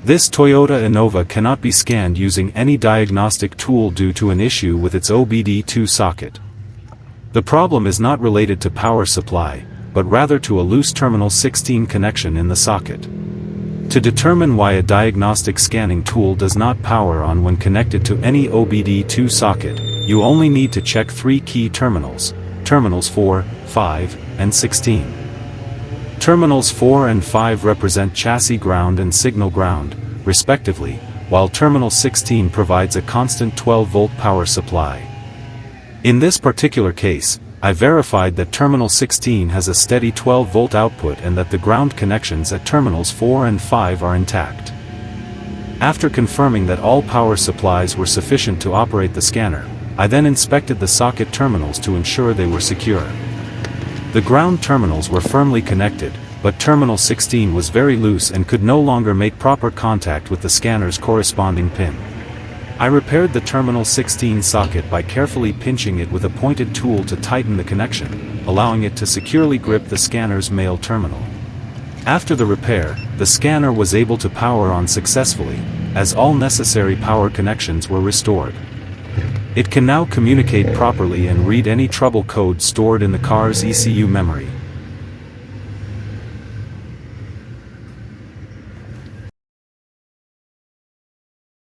This Toyota Innova cannot be scanned using any diagnostic tool due to an issue with its OBD2 socket. The problem is not related to power supply, but rather to a loose terminal 16 connection in the socket. To determine why a diagnostic scanning tool does not power on when connected to any OBD2 socket, you only need to check three key terminals: terminals 4, 5, and 16. Terminals 4 and 5 represent chassis ground and signal ground, respectively, while terminal 16 provides a constant 12-volt power supply. In this particular case, I verified that terminal 16 has a steady 12-volt output and that the ground connections at terminals 4 and 5 are intact. After confirming that all power supplies were sufficient to operate the scanner, I then inspected the socket terminals to ensure they were secure. The ground terminals were firmly connected, but terminal 16 was very loose and could no longer make proper contact with the scanner's corresponding pin. I repaired the terminal 16 socket by carefully pinching it with a pointed tool to tighten the connection, allowing it to securely grip the scanner's male terminal. After the repair, the scanner was able to power on successfully, as all necessary power connections were restored. It can now communicate properly and read any trouble code stored in the car's ECU memory.